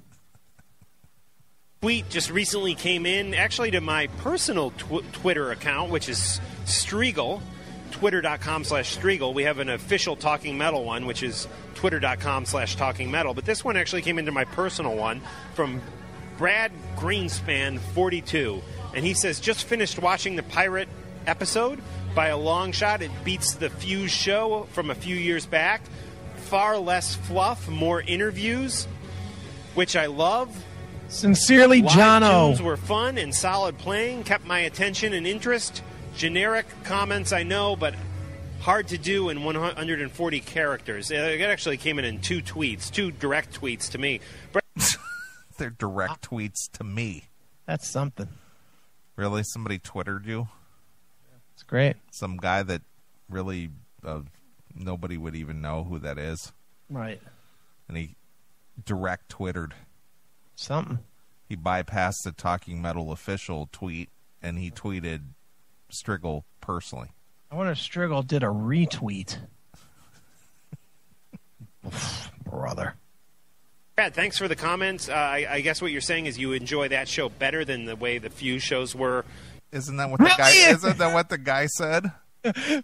Tweet just recently came in, actually, to my personal Twitter account, which is Strigl, twitter.com/Strigl. We have an official Talking Metal one, which is twitter.com/Talking Metal. But this one actually came into my personal one from Brad Greenspan 42. And he says, just finished watching the Pirate episode. By a long shot, it beats the Fuse show from a few years back. Far less fluff, more interviews, which I love. Sincerely, Jono. Tunes were fun and solid playing, kept my attention and interest. Generic comments, I know, but hard to do in 140 characters. It actually came in 2 tweets, 2 direct tweets to me. They're direct tweets to me. That's something. Really? Somebody Twittered you? It's great. Some guy that really nobody would even know who that is. Right. And he direct Twittered. Something. He bypassed the Talking Metal official tweet, and he tweeted Strigl personally. I wonder if Strigl did a retweet. Brother. Brad, thanks for the comments. I guess what you're saying is you enjoy that show better than the way the Fuse shows were. Isn't that what the guy? Isn't that what the guy said?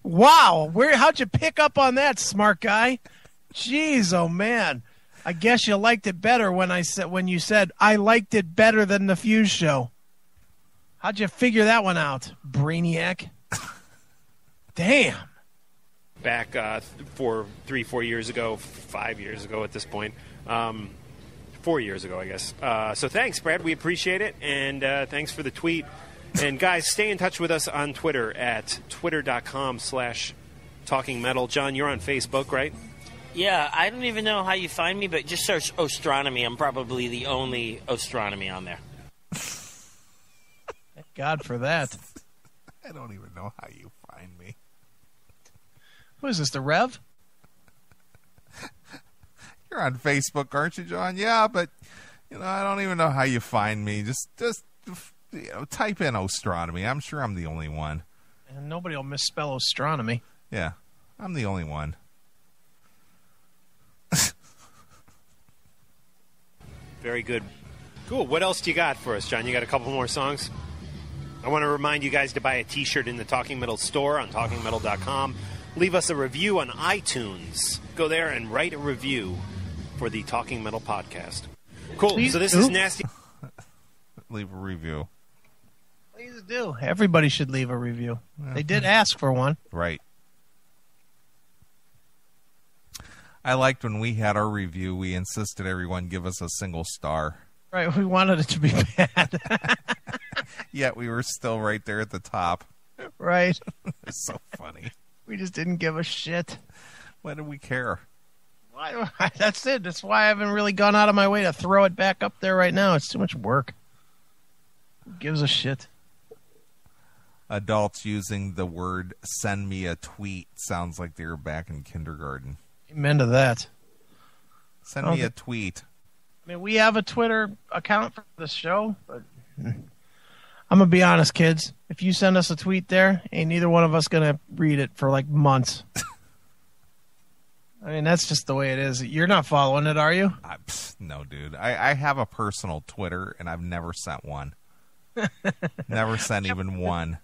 Wow, how'd you pick up on that, smart guy? Jeez, oh man. I guess you liked it better when you said I liked it better than the Fuse show. How'd you figure that one out, Brainiac? Damn. Back 3-4 years ago, 5 years ago at this point. 4 years ago, I guess. So thanks, Brad. We appreciate it. And thanks for the tweet. And guys, stay in touch with us on Twitter at twitter.com/Talking Metal. John, you're on Facebook, right? Yeah, I don't even know how you find me, but just search Ostronomy. I'm probably the only Ostronomy on there. God for that. I don't even know how you find me. Who is this, the Rev? You're on Facebook, aren't you, John? Yeah, but I don't even know how you find me. Just type in Ostronomy. I'm sure I'm the only one. And nobody will misspell Ostronomy. Yeah, I'm the only one. Very good. Cool. What else do you got for us, John? You got a couple more songs? I want to remind you guys to buy a T-shirt in the Talking Metal store on TalkingMetal.com. Leave us a review on iTunes. Go there and write a review for the Talking Metal podcast. Cool. Please so this do. is Nasty. Leave a review. Please do. Everybody should leave a review. Yeah. They did ask for one. Right. I liked when we had our review, we insisted everyone give us a single star. Right, we wanted it to be bad. Yet we were still right there at the top. Right. It's so funny. We just didn't give a shit. Why do we care? Why? That's it. That's why I haven't really gone out of my way to throw it back up there right now. It's too much work. Who gives a shit? Adults using the word "send me a tweet" sounds like they were back in kindergarten. Amen to that. Send me a tweet. I mean, we have a Twitter account for the show, but I'm going to be honest, kids. If you send us a tweet there, ain't neither one of us going to read it for like months. I mean, that's just the way it is. You're not following it, are you? No, dude. I have a personal Twitter, and I've never sent one. Never sent even one.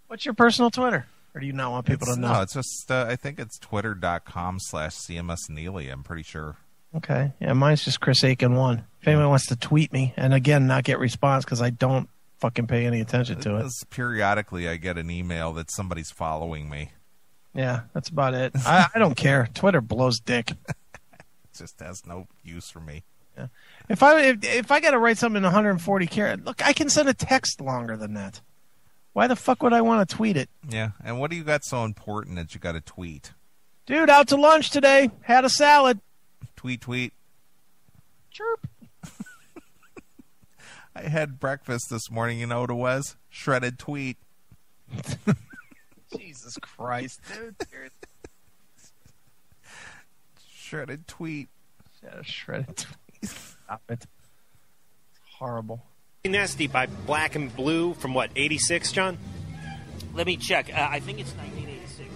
What's your personal Twitter? Or do you not want people to know? No, it's just, I think it's twitter.com/CMSNeeley, I'm pretty sure. Okay. Yeah, mine's just chris-akin 1. If anyone wants to tweet me, and again, not get response because I don't fucking pay any attention to it. Periodically, I get an email that somebody's following me. Yeah, that's about it. I don't care. Twitter blows dick. It just has no use for me. Yeah. If I got to write something in 140 characters, look, I can send a text longer than that. Why the fuck would I want to tweet it? Yeah, and what do you got so important that you got to tweet? Dude, out to lunch today. Had a salad. Tweet. Chirp. I had breakfast this morning. You know what it was? Shredded tweet. Jesus Christ, dude. Shredded tweet. Shredded tweet. Stop it. It's horrible. Nasty by Black and Blue from what, 86, John? Let me check. I think it's 1986.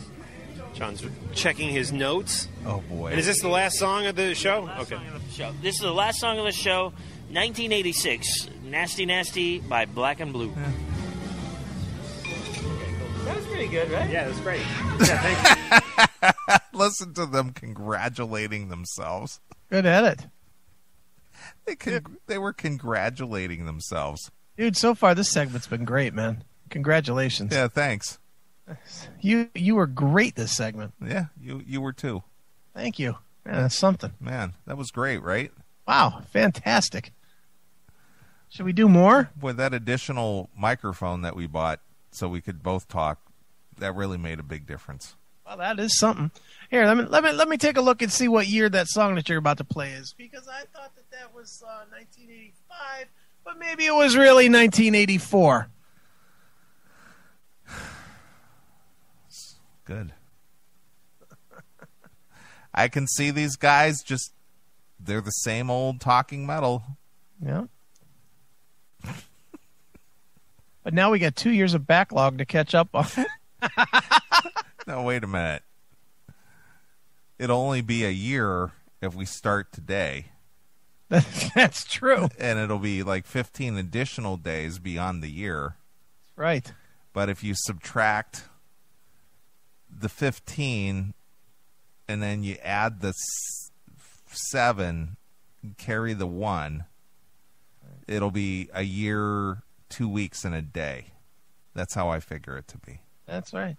John's checking his notes. Oh, boy. And is this the last song of the show? Okay. This is the last song of the show, 1986. Nasty Nasty by Black and Blue. Yeah. That was pretty good, right? Yeah, that's great. Yeah, thank you. Listen to them congratulating themselves. Good edit. They were congratulating themselves. Dude, so far this segment's been great, man. Congratulations. Yeah, thanks. You were great this segment. Yeah, you were too. Thank you. Man, that's something. Man, that was great, right? Wow, fantastic. Should we do more? With that additional microphone that we bought so we could both talk, that really made a big difference. Well, that is something. Here, let me take a look and see what year that song that you're about to play is, because I thought that was 1985, but maybe it was really 1984. Good. I can see these guys they're the same old Talking Metal. Yeah. But now we got 2 years of backlog to catch up on. No, wait a minute. It'll only be a year if we start today. That's true. And it'll be like 15 additional days beyond the year. Right. But if you subtract the 15 and then you add the 7, carry the 1, it'll be a year, 2 weeks, and a day. That's how I figure it to be. That's right.